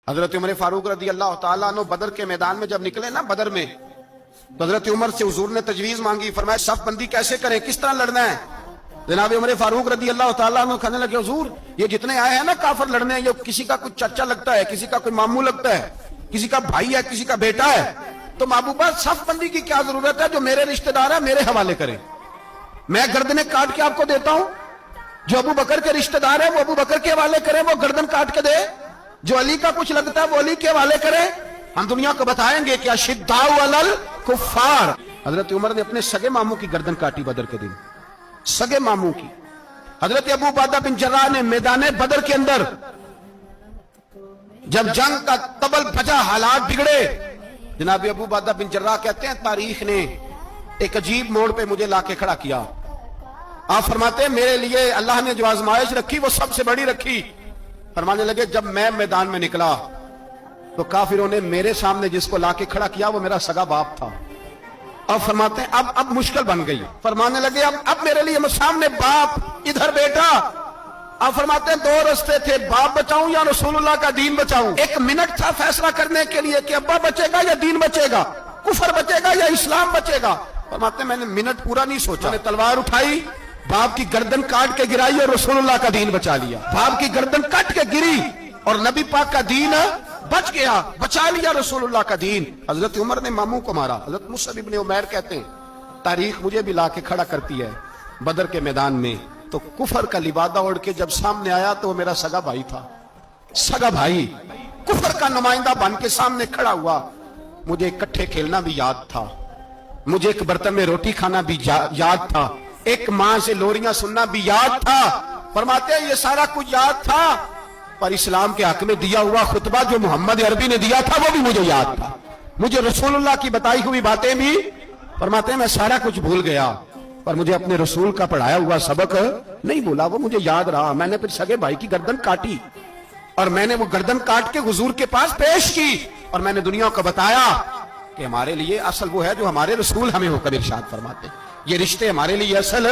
حضرت عمر فاروق رضی اللہ تعالیٰ عنہ بدر کے میدان میں جب نکلے نا بدر میں، تو حضرت عمر سے حضور نے تجویز مانگی، فرمایا صف بندی کیسے کریں، کس طرح لڑنا ہے؟ جناب عمر فاروق رضی اللہ تعالیٰ عنہ کہنے لگے حضور یہ جتنے آئے ہیں نا کافر لڑنے، یہ کسی کا کوئی چچا لگتا ہے، کسی کا کوئی ماموں لگتا ہے، کسی کا بھائی ہے، کسی کا بیٹا ہے، تو محبوبہ صف بندی کی کیا ضرورت ہے؟ جو میرے رشتہ دار ہے میرے حوالے کریں، میں گردنیں کاٹ کے آپ کو دیتا ہوں، جو ابو بکر کے رشتہ دار ہے وہ ابو بکر کے حوالے کریں، وہ گردن کاٹ کے دے، جو علی کا کچھ لگتا ہے وہ علی کے حوالے کریں، ہم دنیا کو بتائیں گے کہ اشداء علی الکفار۔ حضرت عمر نے اپنے سگے ماموں کی گردن کاٹی بدر کے دن، سگے ماموں کی۔ حضرت ابو عبیدہ بن جراح نے میدان بدر کے اندر جب جنگ کا تبل بجا، حالات بگڑے، جناب ابو عبیدہ بن جراح کہتے ہیں تاریخ نے ایک عجیب موڑ پہ مجھے لا کے کھڑا کیا۔ آپ فرماتے ہیں میرے لیے اللہ نے جو آزمائش رکھی وہ سب سے بڑی رکھی۔ فرمانے لگے جب میں میدان میں نکلا تو کافروں نے میرے سامنے جس کو لا کے کھڑا کیا وہ میرا سگا باپ تھا۔ اب فرماتے ہیں اب مشکل بن گئی، فرمانے لگے اب میرے لیے سامنے باپ، ادھر بیٹا۔ اب فرماتے ہیں دو رستے تھے، باپ بچاؤں یا رسول اللہ کا دین بچاؤں۔ ایک منٹ تھا فیصلہ کرنے کے لیے کہ ابا بچے گا یا دین بچے گا، کفر بچے گا یا اسلام بچے گا۔ فرماتے ہیں میں نے منٹ پورا نہیں سوچا، میں نے تلوار اٹھائی، باپ کی گردن کاٹ کے گرائی اور رسول اللہ کا دین بچا لیا۔ باپ کی گردن کٹ کے گری اور نبی پاک کا دین بچ گیا، بچا لیا رسول اللہ کا دین۔ حضرت عمر نے ماموں کو مارا۔ حضرت مصعب ابن عمیر کہتے ہیں تاریخ مجھے بھی لا کے کھڑا کرتی ہے بدر کے میدان میں، تو کفر کا لبادہ اوڑھ کے جب سامنے آیا تو وہ میرا سگا بھائی تھا، سگا بھائی کفر کا نمائندہ بن کے سامنے کھڑا ہوا۔ مجھے اکٹھے کھیلنا بھی یاد تھا، مجھے ایک برتن میں روٹی کھانا بھی یاد تھا، ایک ماں سے لوریاں سننا بھی یاد تھا۔ فرماتے ہیں یہ سارا کچھ یاد تھا، پر اسلام کے حق میں دیا ہوا خطبہ جو محمد عربی نے دیا تھا وہ بھی مجھے یاد تھا، مجھے رسول اللہ کی بتائی ہوئی باتیں بھی۔ فرماتے ہیں میں سارا کچھ بھول گیا پر مجھے اپنے رسول کا پڑھایا ہوا سبق نہیں بھولا، وہ مجھے یاد رہا۔ میں نے پھر سگے بھائی کی گردن کاٹی اور میں نے وہ گردن کاٹ کے حضور کے پاس پیش کی اور میں نے دنیا کو بتایا کہ ہمارے لیے اصل وہ ہے جو ہمارے رسول ہمیں حکم ارشاد فرماتے، یہ رشتے ہمارے لیے اصل